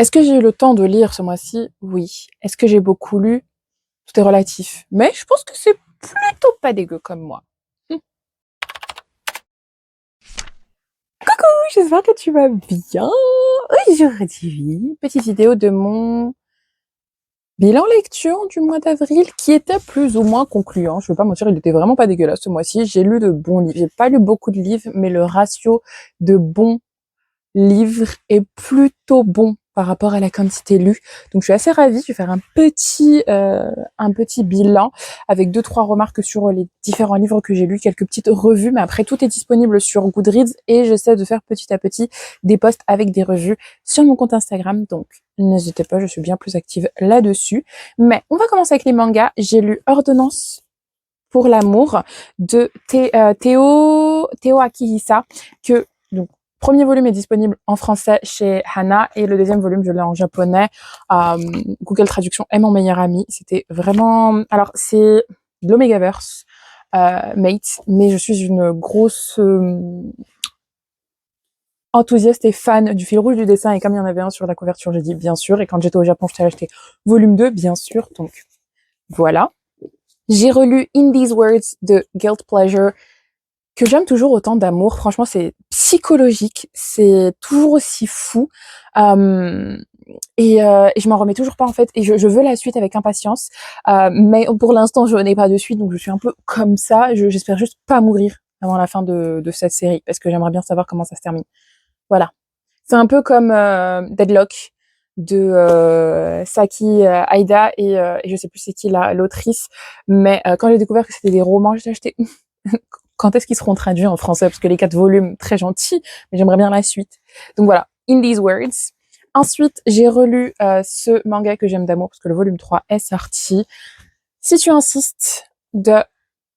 Est-ce que j'ai eu le temps de lire ce mois-ci? Oui. Est-ce que j'ai beaucoup lu? Tout est relatif. Mais je pense que c'est plutôt pas dégueu comme moi. Coucou, j'espère que tu vas bien. Aujourd'hui, petite vidéo de mon bilan lecture du mois d'avril qui était plus ou moins concluant. Je vais pas mentir, il était vraiment pas dégueulasse ce mois-ci. J'ai lu de bons livres. J'ai pas lu beaucoup de livres, mais le ratio de bons livre est plutôt bon par rapport à la quantité lue. Donc je suis assez ravie. Je vais faire un petit bilan avec 2-3 remarques sur les différents livres que j'ai lus, quelques petites revues, mais après tout est disponible sur Goodreads et j'essaie de faire petit à petit des posts avec des revues sur mon compte Instagram. Donc n'hésitez pas, je suis bien plus active là-dessus. Mais on va commencer avec les mangas. J'ai lu Ordonnance pour l'amour de Théo Akihisa, que donc premier volume est disponible en français chez Hana et le deuxième volume je l'ai en japonais. Google Traduction est mon meilleur ami. C'était vraiment, alors c'est de l'Omegaverse, mate, mais je suis une grosse enthousiaste et fan du fil rouge du dessin, et comme il y en avait un sur la couverture, j'ai dit bien sûr, et quand j'étais au Japon, je t'ai acheté volume 2, bien sûr, donc voilà. J'ai relu In These Words de Guilt Pleasure, que j'aime toujours autant d'amour. Franchement, c'est psychologique, c'est toujours aussi fou. Et je m'en remets toujours pas en fait. Et je veux la suite avec impatience. Mais pour l'instant, je n'ai pas de suite, donc je suis un peu comme ça. J'espère juste pas mourir avant la fin de cette série, parce que j'aimerais bien savoir comment ça se termine. Voilà. C'est un peu comme Deadlock de Saki Aida et je sais plus c'est qui l'autrice, mais quand j'ai découvert que c'était des romans, j'ai acheté quand est-ce qu'ils seront traduits en français, parce que les 4 volumes, très gentils, mais j'aimerais bien la suite. Donc voilà, In These Words. Ensuite, j'ai relu ce manga que j'aime d'amour, parce que le volume 3 est sorti. Si tu insistes, de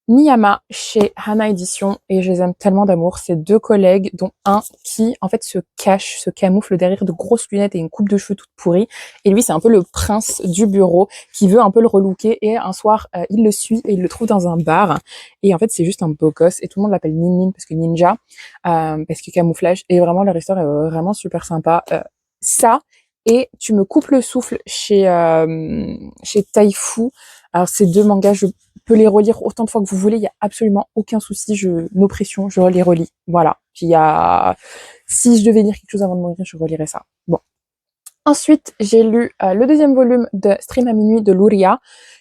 Niyama chez Hana Édition, et je les aime tellement d'amour. C'est 2 collègues, dont un qui, en fait, se cache, se camoufle derrière de grosses lunettes et une coupe de cheveux toute pourrie. Et lui, c'est un peu le prince du bureau qui veut un peu le relooker. Et un soir, il le suit et il le trouve dans un bar. Et en fait, c'est juste un beau gosse. Et tout le monde l'appelle Nin parce que ninja, parce que camouflage. Et vraiment, leur histoire est vraiment super sympa. Ça, et Tu me coupes le souffle chez Taifu. Alors, ces 2 mangas, je peux les relire autant de fois que vous voulez, il y a absolument aucun souci, nos pressions, je les relis. Voilà. Si je devais lire quelque chose avant de mourir, je relirais ça. Bon. Ensuite, j'ai lu le deuxième volume de Stream à minuit de Luria.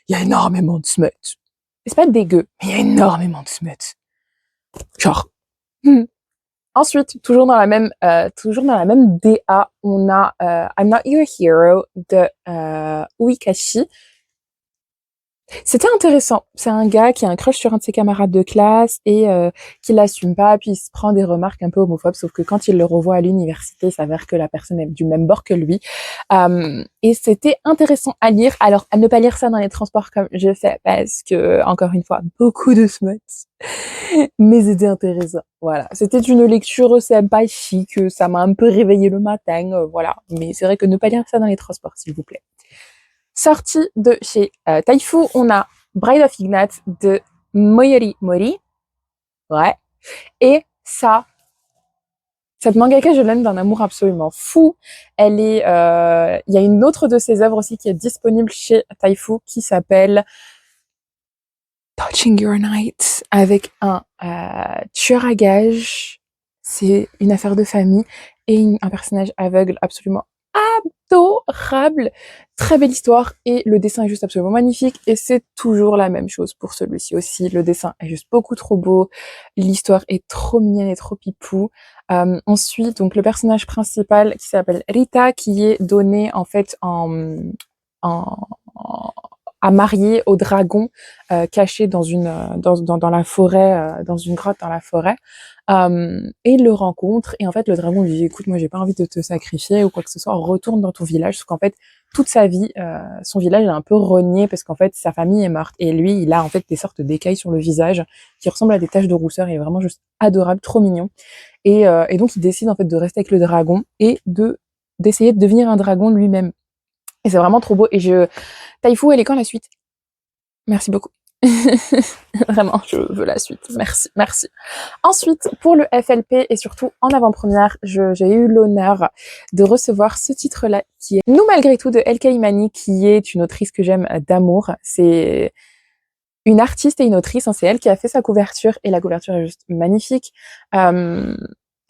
Il y a énormément de smut. C'est pas dégueu, mais il y a énormément de smut. Genre. Ensuite, toujours dans la même DA, on a I'm Not Your Hero de Uikashi. C'était intéressant. C'est un gars qui a un crush sur un de ses camarades de classe et qui l'assume pas, puis il se prend des remarques un peu homophobes, sauf que quand il le revoit à l'université, il s'avère que la personne est du même bord que lui. Et c'était intéressant à lire. Alors, à ne pas lire ça dans les transports comme je fais, parce que, encore une fois, beaucoup de smuts. Mais c'était intéressant. Voilà. C'était une lecture sympa, chic, ça m'a un peu réveillé le matin, voilà. Mais c'est vrai que ne pas lire ça dans les transports, s'il vous plaît. Sorti de chez Taifu, on a Bride of Ignat de Moyori Mori. Ouais. Et cette mangaka, je l'aime d'un amour absolument fou. Il y a une autre de ses œuvres aussi qui est disponible chez Taifu qui s'appelle Touching Your Night, avec un tueur à gages. C'est une affaire de famille et un personnage aveugle absolument adorable. Très belle histoire et le dessin est juste absolument magnifique et c'est toujours la même chose pour celui-ci aussi. Le dessin est juste beaucoup trop beau, l'histoire est trop mignonne et trop pipou. Ensuite, donc le personnage principal qui s'appelle Rita, qui est donné en fait en à marier au dragon caché dans dans la forêt, dans une grotte dans la forêt. Et il le rencontre et en fait le dragon lui dit écoute, moi j'ai pas envie de te sacrifier ou quoi que ce soit, retourne dans ton village. Parce qu'en fait toute sa vie son village est un peu renié parce qu'en fait sa famille est morte et lui il a en fait des sortes d'écailles sur le visage qui ressemblent à des taches de rousseur. Il est vraiment juste adorable, trop mignon. Et donc il décide en fait de rester avec le dragon et d'essayer de devenir un dragon lui-même. Et c'est vraiment trop beau. Taifu, elle est quand la suite? Merci beaucoup. Vraiment, je veux la suite. Merci, merci. Ensuite, pour le FLP et surtout en avant-première, j'ai eu l'honneur de recevoir ce titre-là qui est Nous malgré tout de LK Imani, qui est une autrice que j'aime d'amour. C'est une artiste et une autrice, hein, c'est elle qui a fait sa couverture et la couverture est juste magnifique.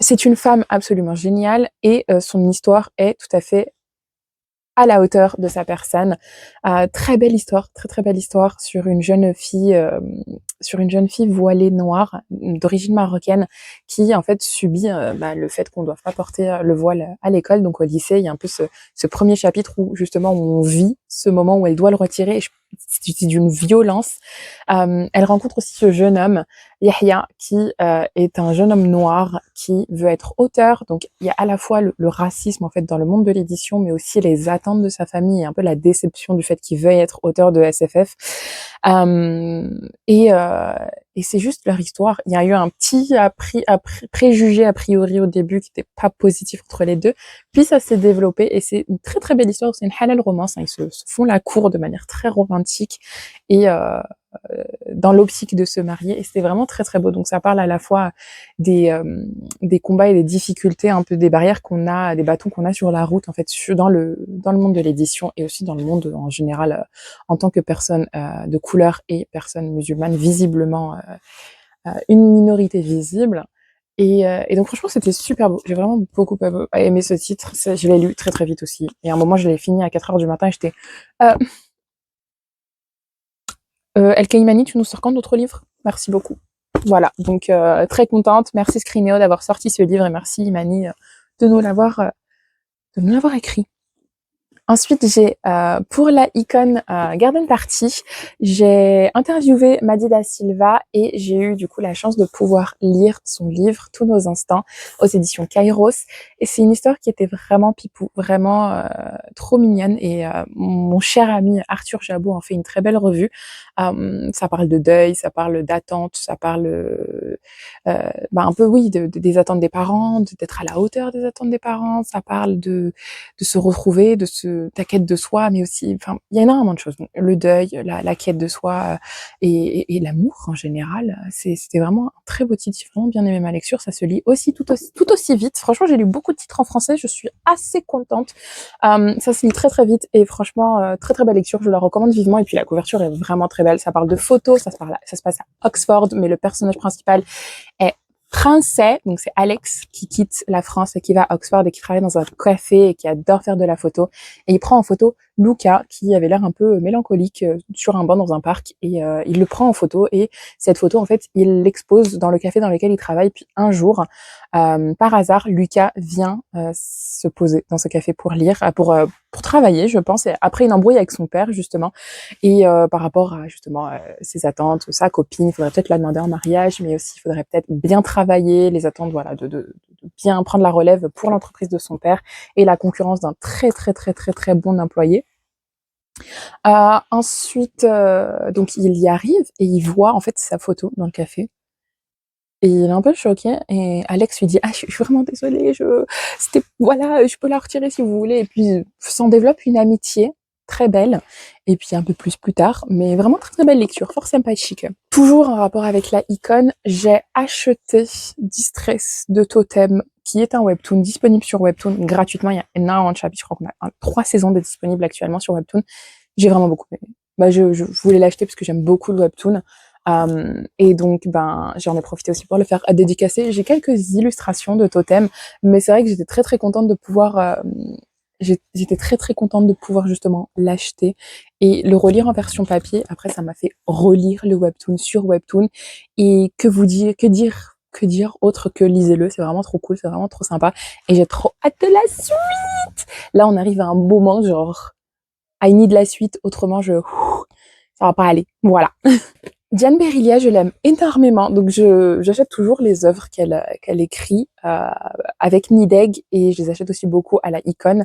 C'est une femme absolument géniale et son histoire est tout à fait à la hauteur de sa personne. Très belle histoire, très très belle histoire sur une jeune fille voilée noire d'origine marocaine qui en fait subit le fait qu'on ne doit pas porter le voile à l'école. Donc au lycée, il y a un peu ce premier chapitre où justement on vit ce moment où elle doit le retirer. C'est d'une violence. Elle rencontre aussi ce jeune homme, Yahya, qui est un jeune homme noir qui veut être auteur. Donc il y a à la fois le racisme en fait dans le monde de l'édition, mais aussi les attentes de sa famille et un peu la déception du fait qu'il veuille être auteur de SFF. Et c'est juste leur histoire. Il y a eu un petit préjugé a priori au début qui n'était pas positif entre les deux. Puis ça s'est développé et c'est une très très belle histoire. C'est une halal romance. Hein. Ils se font la cour de manière très romantique et dans l'optique de se marier. Et c'était vraiment très très beau. Donc ça parle à la fois des combats et des difficultés, un peu des barrières qu'on a, des bâtons qu'on a sur la route en fait, dans le monde de l'édition et aussi dans le monde en général en tant que personne de couleur et personne musulmane, visiblement une minorité visible. Et donc franchement c'était super beau. J'ai vraiment beaucoup aimé ce titre. Je l'ai lu très très vite aussi. Et à un moment je l'ai fini à 4h du matin et j'étais LK Imani, tu nous sors quand d'autres livres? Merci beaucoup. Voilà, donc très contente. Merci Screenéo d'avoir sorti ce livre et merci Imani de nous l'avoir écrit. Ensuite, j'ai pour la Icon Garden Party, j'ai interviewé Madi da Silva et j'ai eu du coup la chance de pouvoir lire son livre Tous nos instants aux éditions Kairos. Et c'est une histoire qui était vraiment pipou, vraiment trop mignonne. Et mon cher ami Arthur Jabot en fait une très belle revue. Ça parle de deuil, ça parle d'attente, ça parle un peu oui des attentes des parents, d'être à la hauteur des attentes des parents. Ça parle de se retrouver, ta quête de soi, mais aussi, enfin, il y a énormément de choses. Le deuil, la quête de soi et l'amour en général. C'était vraiment un très beau titre. J'ai vraiment bien aimé ma lecture. Ça se lit aussi tout aussi vite. Franchement, j'ai lu beaucoup de titres en français. Je suis assez contente. Ça se lit très très vite et franchement, très très belle lecture. Je la recommande vivement. Et puis la couverture est vraiment très belle. Ça parle de photos. Ça se passe à Oxford, mais le personnage principal est français, donc c'est Alex qui quitte la France et qui va à Oxford et qui travaille dans un café et qui adore faire de la photo. Et il prend en photo Luca qui avait l'air un peu mélancolique sur un banc dans un parc et il le prend en photo et cette photo en fait il l'expose dans le café dans lequel il travaille. Puis un jour, par hasard, Lucas vient se poser dans ce café pour lire, pour travailler, je pense. Et après une embrouille avec son père justement et par rapport à justement ses attentes, sa copine, il faudrait peut-être la demander en mariage, mais aussi il faudrait peut-être bien travailler, les attentes voilà de bien prendre la relève pour l'entreprise de son père et la concurrence d'un très très très très très bon employé. Ensuite, donc il y arrive et il voit en fait sa photo dans le café. Et il est un peu choqué et Alex lui dit ah je suis vraiment désolée, voilà je peux la retirer si vous voulez et puis s'en développe une amitié très belle et puis un peu plus tard mais vraiment très très belle lecture, fort sympathique. Toujours en rapport avec la icône, j'ai acheté Distress de Totem qui est un webtoon disponible sur Webtoon gratuitement. Il y a énormément de chapitres, je crois qu'on a 3 saisons de disponibles actuellement sur Webtoon. J'ai vraiment beaucoup aimé. Je voulais l'acheter parce que j'aime beaucoup le webtoon. Et donc, j'en ai profité aussi pour le faire dédicacer. J'ai quelques illustrations de Totem, mais c'est vrai que j'étais très très contente de pouvoir, j'étais très très contente de pouvoir justement l'acheter et le relire en version papier. Après, ça m'a fait relire le webtoon sur Webtoon. Et que dire autre que lisez-le. C'est vraiment trop cool, c'est vraiment trop sympa. Et j'ai trop hâte de la suite. Là, on arrive à un moment genre I need la suite, autrement ça va pas aller. Voilà. Diane Berrilia, je l'aime énormément, donc j'achète toujours les œuvres qu'elle écrit avec Nideg et je les achète aussi beaucoup à la Icône.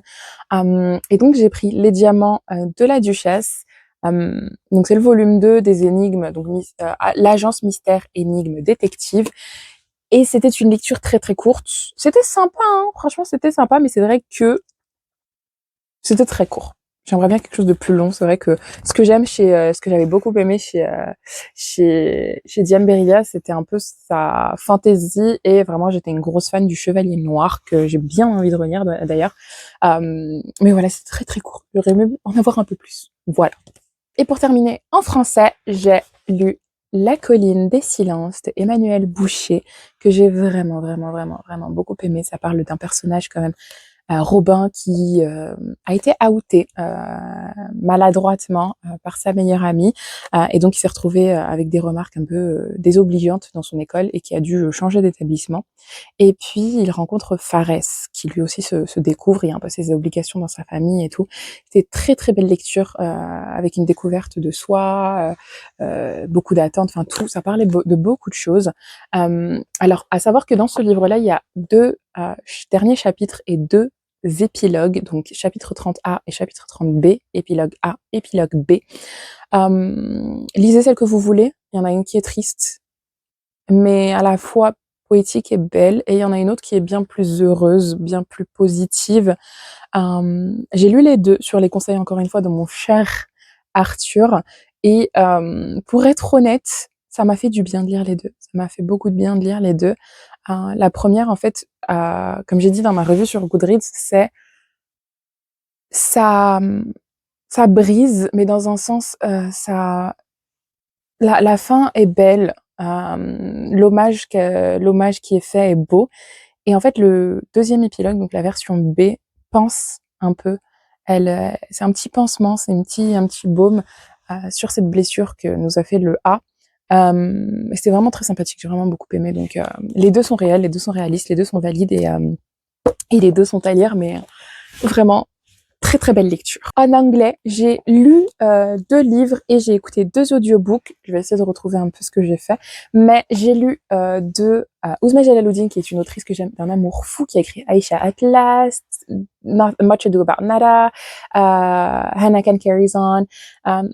Et donc j'ai pris Les Diamants de la Duchesse. Donc c'est le volume 2 des énigmes, donc l'agence mystère énigme détective. Et c'était une lecture très très courte. C'était sympa, hein, franchement c'était sympa, mais c'est vrai que c'était très court. J'aimerais bien quelque chose de plus long. C'est vrai que ce que j'aime ce que j'avais beaucoup aimé chez Diane Berilla, c'était un peu sa fantaisie et vraiment j'étais une grosse fan du Chevalier Noir que j'ai bien envie de relire d'ailleurs. Mais voilà, c'est très très court. J'aurais aimé en avoir un peu plus. Voilà. Et pour terminer, en français, j'ai lu La colline des silences de Emmanuel Boucher, que j'ai vraiment beaucoup aimé. Ça parle d'un personnage quand même Robin qui a été outé maladroitement par sa meilleure amie et donc il s'est retrouvé avec des remarques un peu désobligeantes dans son école et qui a dû changer d'établissement. Et puis il rencontre Fares qui lui aussi se découvre, il y a un peu ses obligations dans sa famille et tout. C'était très très belle lecture avec une découverte de soi, beaucoup d'attentes, enfin tout, ça parlait de beaucoup de choses. Alors à savoir que dans ce livre-là, il y a deux derniers chapitres et deux épilogues, donc chapitre 30A et chapitre 30B, épilogue A, épilogue B. Lisez celle que vous voulez, il y en a une qui est triste, mais à la fois poétique et belle, et il y en a une autre qui est bien plus heureuse, bien plus positive. J'ai lu les deux sur les conseils, encore une fois, de mon cher Arthur, et pour être honnête, ça m'a fait du bien de lire les deux. Ça m'a fait beaucoup de bien de lire les deux. La première, en fait, comme j'ai dit dans ma revue sur Goodreads, c'est ça, ça brise, mais dans un sens, ça, la fin est belle. L'hommage qui est fait est beau. Et en fait, le deuxième épilogue, donc la version B, pense un peu. C'est un petit pansement, c'est un petit baume sur cette blessure que nous a fait le A. C'était vraiment très sympathique, j'ai vraiment beaucoup aimé. Donc, les deux sont réels, les deux sont réalistes, les deux sont valides et les deux sont à lire, mais vraiment très très belle lecture. En anglais, j'ai lu 2 livres et j'ai écouté 2 audiobooks. Je vais essayer de retrouver un peu ce que j'ai fait. Mais j'ai lu de Ouzma Jalaluddin, qui est une autrice que j'aime d'un amour fou, qui a écrit Aisha at Last, Much Ado About Nada, Hannah Can Carries On.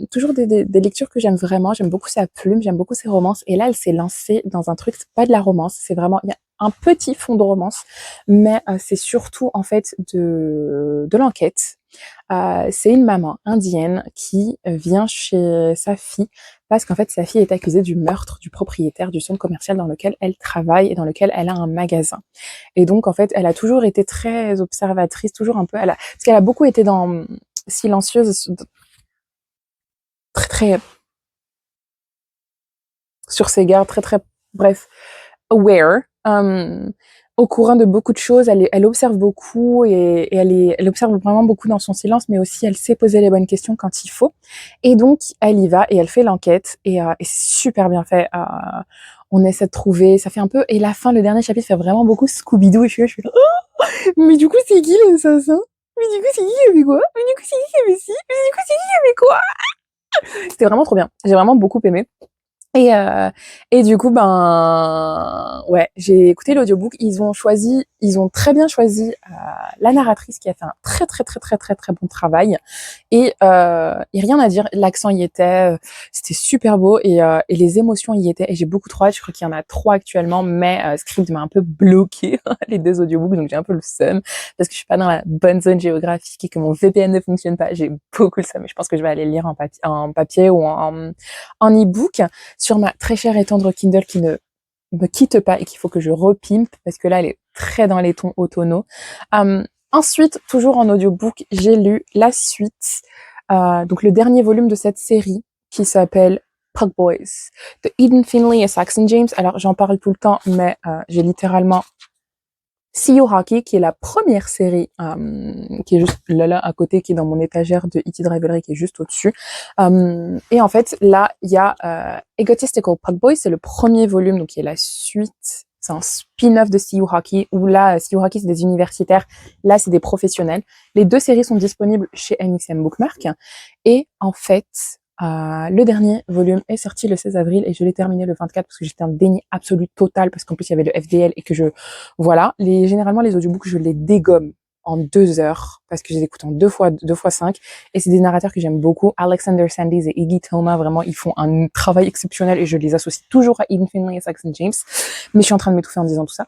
Toujours des lectures que j'aime vraiment. J'aime beaucoup sa plume, j'aime beaucoup ses romances. Et là, elle s'est lancée dans un truc, c'est pas de la romance, c'est vraiment... Il y a un petit fond de romance, mais c'est surtout en fait de l'enquête. C'est une maman indienne qui vient chez sa fille parce qu'en fait sa fille est accusée du meurtre du propriétaire du centre commercial dans lequel elle travaille et dans lequel elle a un magasin. Et donc en fait elle a toujours été très observatrice, toujours un peu, parce qu'elle a beaucoup été dans silencieuse, très très sur ses gardes, très très bref aware, au courant de beaucoup de choses. Elle observe beaucoup et elle observe vraiment beaucoup dans son silence, mais aussi elle sait poser les bonnes questions quand il faut. Et donc elle y va et elle fait l'enquête et c'est super bien fait. On essaie de trouver, ça fait un peu, et la fin, le dernier chapitre fait vraiment beaucoup Scooby-Doo et je suis là, oh, mais du coup c'est qui l'assassin? Mais du coup c'est qui qui a fait quoi? Mais du coup c'est qui qui a fait ci? Mais du coup c'est qui qui a fait quoi? C'était vraiment trop bien. J'ai vraiment beaucoup aimé. Et, et du coup, ben, ouais, j'ai écouté l'audiobook. Ils ont très bien choisi la narratrice qui a fait un très bon travail. Et rien à dire, l'accent y était, c'était super beau et les émotions y étaient. Et j'ai beaucoup trop hâte, je crois qu'il y en a 3 actuellement, mais Scribd m'a un peu bloqué les 2 audiobooks, donc j'ai un peu le seum parce que je suis pas dans la bonne zone géographique et que mon VPN ne fonctionne pas. J'ai beaucoup le seum, mais je pense que je vais aller le lire en papier ou en e-book sur ma très chère et tendre Kindle qui ne me quitte pas et qu'il faut que je repimpe parce que là, elle est très dans les tons automnaux. Ensuite, toujours en audiobook, j'ai lu la suite, donc le dernier volume de cette série qui s'appelle Pug Boys de Eden Finley et Saxon James. Alors, j'en parle tout le temps, mais j'ai littéralement See You Hockey, qui est la première série, qui est juste là à côté, qui est dans mon étagère de E.T. Rivalry, qui est juste au-dessus. Et en fait, là, il y a Egotistical Pug Boys, c'est le premier volume, donc qui est la suite. C'est un spin-off de See You Hockey, où là, See You Hockey, c'est des universitaires, là, c'est des professionnels. Les 2 séries sont disponibles chez MXM Bookmark. Et en fait, le dernier volume est sorti le 16 avril et je l'ai terminé le 24 parce que j'étais en déni absolu total parce qu'en plus il y avait le FDL et que voilà. Généralement les audiobooks je les dégomme en 2 heures parce que je les écoute en 2 fois 5 et c'est des narrateurs que j'aime beaucoup. Alexander Sandys et Iggy Thomas, vraiment ils font un travail exceptionnel et je les associe toujours à Eden Finley et Saxon James. Mais je suis en train de m'étouffer en disant tout ça.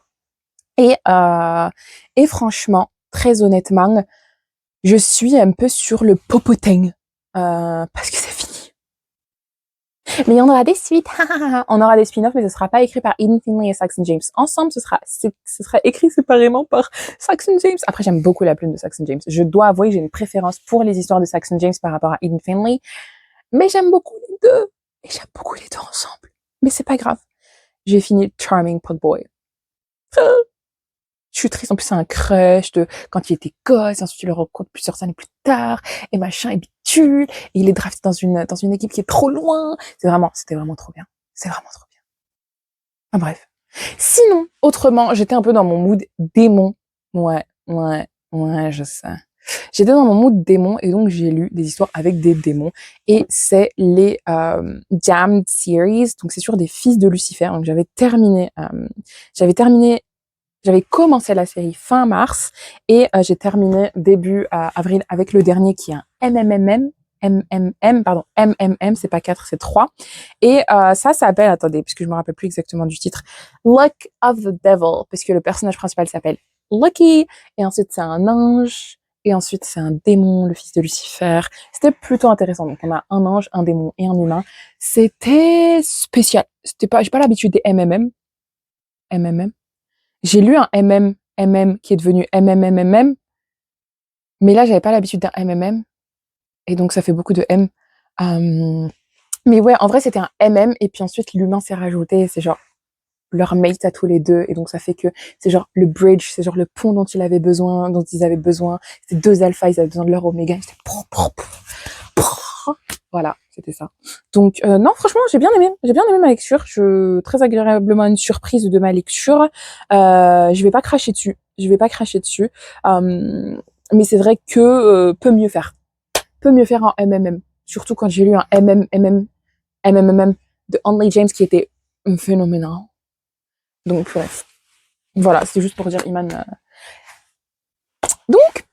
Et franchement, très honnêtement, Je suis un peu sur le popotin, parce que c'est fini. Mais il y en aura des suites, on aura des spin-offs, mais ce sera pas écrit par Eden Finley et Saxon James. Ensemble, ce sera écrit séparément par Saxon James. Après, j'aime beaucoup la plume de Saxon James. Je dois avouer que j'ai une préférence pour les histoires de Saxon James par rapport à Eden Finley, mais j'aime beaucoup les deux. Et j'aime beaucoup les deux ensemble. Mais c'est pas grave. J'ai fini Charming Potboy. Je suis triste. En plus, c'est un crush de quand il était gosse. Ensuite, tu le rencontres plusieurs années plus tard. Et machin, et bidule. Et il est drafté dans une équipe qui est trop loin. C'était vraiment trop bien. C'est vraiment trop bien. Ah, bref. Sinon, autrement, j'étais un peu dans mon mood démon. Ouais, je sais. J'étais dans mon mood démon et donc j'ai lu des histoires avec des démons et c'est les Damned Series, donc c'est sur des fils de Lucifer. Donc j'avais commencé la série fin mars et j'ai terminé début avril avec le dernier qui est un MMM, c'est pas 4, c'est 3. Et ça s'appelle, attendez, puisque je me rappelle plus exactement du titre, Luck of the Devil, parce que le personnage principal s'appelle Lucky, et ensuite c'est un ange, et ensuite c'est un démon, le fils de Lucifer. C'était plutôt intéressant. Donc on a un ange, un démon et un humain. C'était spécial. J'ai pas l'habitude des MMM. J'ai lu un MMM qui est devenu MMMMM, mais là j'avais pas l'habitude d'un MMM, et donc ça fait beaucoup de M. Mais ouais, en vrai c'était un MM, et puis ensuite l'humain s'est rajouté, c'est genre leur mate à tous les deux, et donc ça fait que c'est genre le bridge, c'est genre le pont dont ils avaient besoin. C'est deux alphas, ils avaient besoin de leur oméga. Voilà, c'était ça. Donc non, franchement, j'ai bien aimé ma lecture. Très agréablement une surprise de ma lecture. Je vais pas cracher dessus. Mais c'est vrai que peut mieux faire. Peut mieux faire en MMM. Surtout quand j'ai lu un MMM de Onley James qui était phénoménal. Donc bref. Voilà, c'était juste pour dire Iman. Donc,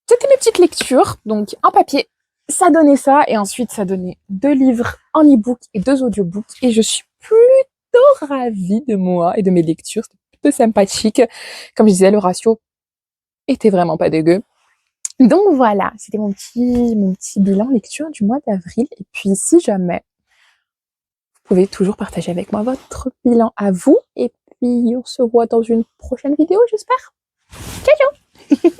c'était mes petites lectures. Donc, en papier, ça donnait ça. Et ensuite, ça donnait 2 livres en e-book et 2 audiobooks. Et je suis plutôt ravie de moi et de mes lectures. C'était plutôt sympathique. Comme je disais, le ratio était vraiment pas dégueu. Donc voilà, c'était mon petit bilan lecture du mois d'avril. Et puis, si jamais, vous pouvez toujours partager avec moi votre bilan à vous. Et puis, on se voit dans une prochaine vidéo, j'espère. Ciao, ciao!